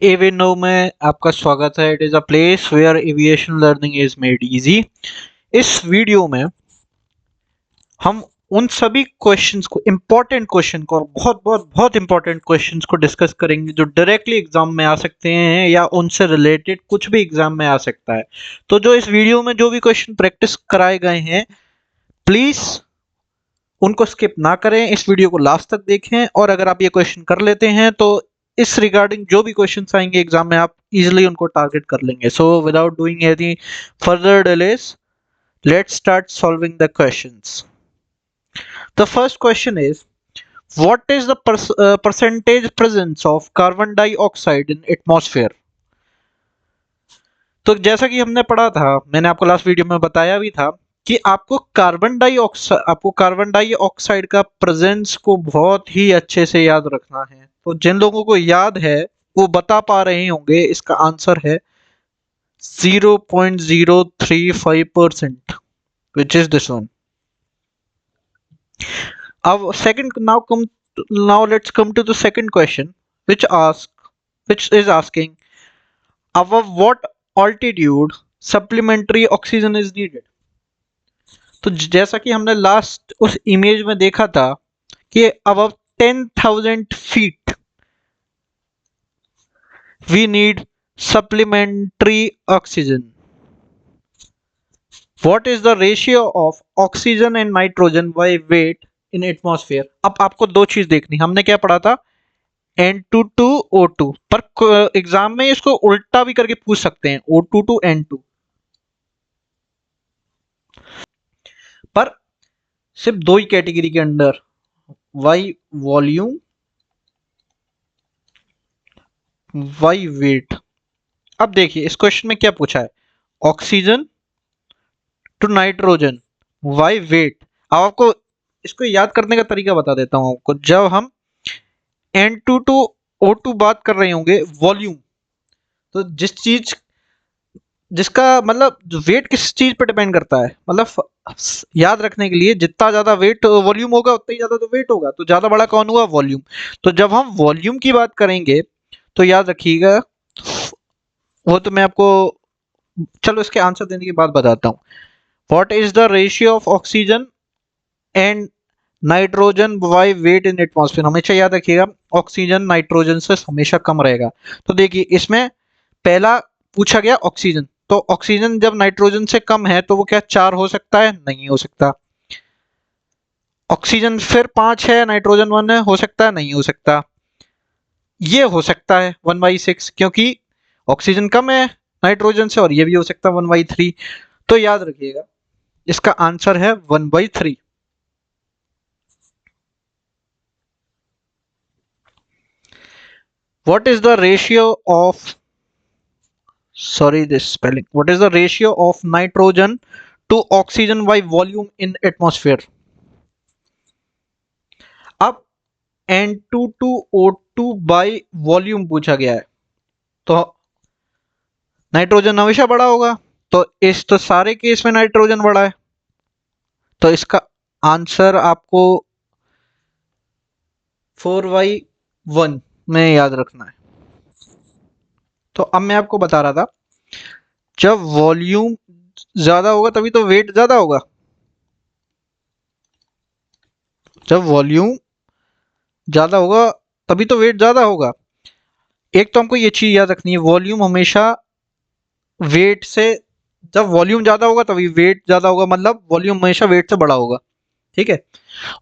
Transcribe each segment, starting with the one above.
एविनो में आपका स्वागत है। It is a place where aviation learning is made easy. इस वीडियो में हम उन सभी क्वेश्चंस को, इंपॉर्टेंट क्वेश्चन को और बहुत बहुत बहुत इंपॉर्टेंट क्वेश्चंस को डिस्कस करेंगे जो डायरेक्टली एग्जाम में आ सकते हैं या उनसे रिलेटेड कुछ भी एग्जाम में आ सकता है। तो जो इस वीडियो में जो भी क्वेश्चन प्रैक्टिस कराए गए हैं, प्लीज उनको स्किप ना करें, इस वीडियो को लास्ट तक देखें और अगर आप ये क्वेश्चन कर लेते हैं तो इस रिगार्डिंग जो भी क्वेश्चंस आएंगे एग्जाम में आप इजीली उनको टारगेट कर लेंगे। So without doing any further delays, let's start solving the questions. The first question is, what is the percentage presence of carbon dioxide in atmosphere? तो जैसा कि हमने पढ़ा था, मैंने आपको लास्ट वीडियो में बताया भी था कि आपको कार्बन डाइऑक्साइड का प्रेजेंस को बहुत ही अच्छे से याद रखना है। तो जिन लोगों को याद है वो बता पा रहे होंगे, इसका आंसर है 0.035%, which is this one. Now let's come to the second question, which is asking, above what altitude supplementary oxygen is needed? तो जैसा कि हमने लास्ट उस इमेज में देखा था कि above 10,000 feet we need supplementary oxygen. What is the ratio of oxygen and nitrogen by weight in atmosphere? अब आपको दो चीज देखनी, हमने क्या पढ़ा था, N2 to O2, पर एग्जाम में इसको उल्टा भी करके पूछ सकते हैं, O2 to N2, पर सिर्फ दो ही कैटेगरी के under, by volume, by weight. अब देखिए इस क्वेश्चन में क्या पूछा है, oxygen to nitrogen, by weight. अब आपको इसको याद करने का तरीका बता देता हूं आपको। जब हम N2 to O2 बात कर रहे होंगे वॉल्यूम, तो जिसका मतलब वेट किस चीज पर डिपेंड करता है, मतलब याद रखने के लिए जितना ज्यादा वेट वॉल्यूम होगा उतना ही ज्यादा तो वेट होगा, तो ज्यादा बड़ा कौन हुआ, वॉल्यूम। तो जब हम वॉल्यूम की बात करेंगे तो याद रखिएगा, वो तो मैं आपको, चलो इसके आंसर देने के बाद बताता हूँ। What is the ratio of oxygen and nitrogen by weight in atmosphere? हमेशा याद रखिएगा ऑक्सीजन नाइट्रोजन से हमेशा कम रहेगा। तो देखिए इसमें पहला पूछा गया ऑक्सीजन, तो ऑक्सीजन जब नाइट्रोजन से कम है तो वो क्या 4 हो सकता है? नहीं हो सकता। ऑक्सीजन फिर 5 है, नाइट्रोजन 1 है, हो सकता है? नहीं हो सकता। ये हो सकता है 1/6, क्योंकि ऑक्सीजन कम है नाइट्रोजन से, और ये भी हो सकता है 1/3। तो याद रखिएगा इसका आंसर है 1/3। What is the ratio of, sorry this spelling, what is the ratio of nitrogen to oxygen by volume in atmosphere? अब N2 to O2 by volume पूछा गया है, तो नाइट्रोजन हमेशा बड़ा होगा, तो सारे केस में नाइट्रोजन बड़ा है, तो इसका आंसर आपको 4/1 में याद रखना है। तो अब मैं आपको बता रहा था, जब वॉल्यूम ज्यादा होगा तभी तो वेट ज्यादा होगा। जब वॉल्यूम ज्यादा होगा तभी तो वेट ज्यादा होगा। एक तो हमको ये चीज याद रखनी है, वॉल्यूम हमेशा वेट से, जब वॉल्यूम ज्यादा होगा तभी वेट ज्यादा होगा, मतलब वॉल्यूम हमेशा वेट से बड़ा होगा, ठीक है।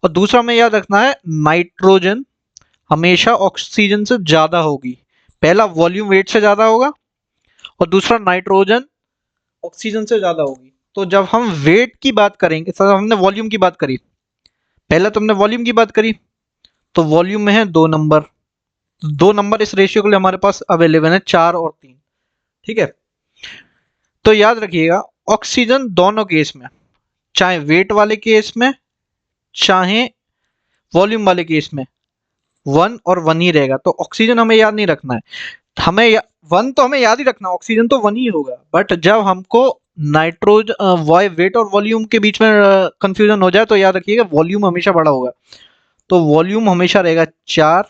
और दूसरा हमें याद रखना है, नाइट्रोजन हमेशा ऑक्सीजन से ज्यादा होगी। पहला वॉल्यूम वेट से ज्यादा होगा और दूसरा नाइट्रोजन ऑक्सीजन से ज्यादा होगी। तो जब हम वेट की बात करेंगे, तो हमने वॉल्यूम की बात करी, पहला तो हमने वॉल्यूम की बात करी, तो वॉल्यूम में है 2 नंबर, 2 नंबर इस रेशियो के लिए हमारे पास अवेलेबल है, 4 और 3, ठीक है। तो याद रखिएगा ऑक्सीजन दोनों केस में, चाहे वेट वाले केस में चाहे वॉल्यूम वाले केस में, 1 और 1 ही रहेगा। तो ऑक्सीजन हमें याद नहीं रखना है, हमें 1 तो हमें याद ही रखना, ऑक्सीजन तो 1 ही होगा। बट जब हमको नाइट्रोजन वेट और वॉल्यूम के बीच में कंफ्यूजन हो जाए तो याद रखिएगा वॉल्यूम हमेशा बड़ा होगा। तो वॉल्यूम हमेशा रहेगा 4,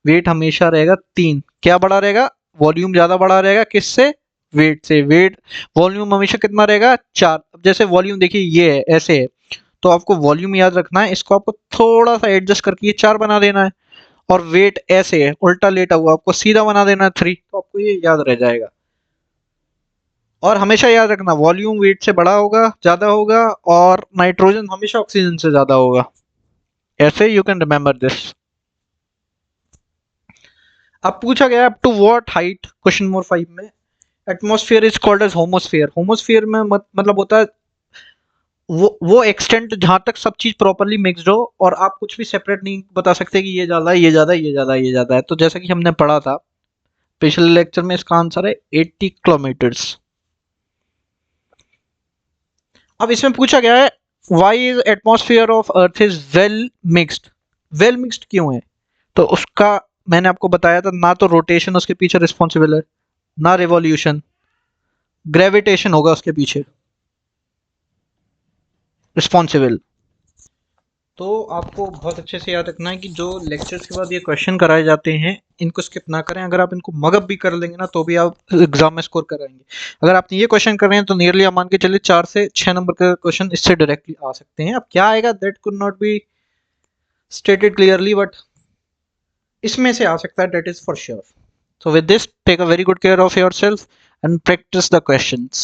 वेट हमेशा रहेगा 3। क्या बड़ा रहेगा? वॉल्यूम ज्यादा बड़ा रहेगा किससे, वेट से। वेट वॉल्यूम हमेशा कितना रहेगा, 4। अब जैसे वॉल्यूम देखिए ये है, ऐसे है, तो आपको वॉल्यूम याद रखना है, इसको आपको थोड़ा सा एडजस्ट करके ये 4 बना देना है। और वेट ऐसे है, उल्टा लेटा हुआ, आपको सीधा बना देना है 3, तो आपको ये याद रह जाएगा। और हमेशा याद रखना वॉल्यूम वेट से बड़ा होगा, ज्यादा होगा, और नाइट्रोजन हमेशा ऑक्सीजन से ज्यादा होगा। ऐसे यू कैन रिमेम्बर दिस। अब पूछा गया up to what height, question number 5 में, atmosphere is called as homosphere. Homosphere में मतलब होता है वो एक्सटेंट जहां तक सब चीज प्रॉपरली मिक्सड हो और आप कुछ भी सेपरेट नहीं बता सकते कि ये ज्यादा है, ये ज्यादा है, ये ज्यादा है, ये ज्यादा है। तो जैसा कि हमने पढ़ा था पिछले लेक्चर में, इसका आंसर है 80 किलोमीटर्स। अब इसमें पूछा गया है why is atmosphere of earth is well mixed. Well mixed क्यों है, तो उसका मैंने आपको बताया था, ना तो रोटेशन उसके पीछे रिस्पॉन्सिबल है, ना रिवॉल्यूशन, ग्रेविटेशन होगा उसके पीछे रिस्पॉन्सिबल। तो आपको बहुत अच्छे से याद रखना है कि जो लेक्चर्स के बाद ये क्वेश्चन कराए जाते हैं इनको स्किप ना करें। अगर आप इनको मगअप भी कर लेंगे ना तो भी आप एग्जाम में स्कोर कराएंगे। अगर आप ये क्वेश्चन कर रहे हैं तो नियरली आप मान के चलिए 4 से 6 नंबर का क्वेश्चन इससे डायरेक्टली आ सकते हैं। अब क्या आएगा that could not be stated clearly, but इसमें से आ सकता है, that is for sure. So with this, take a very good care of yourself and practice the questions.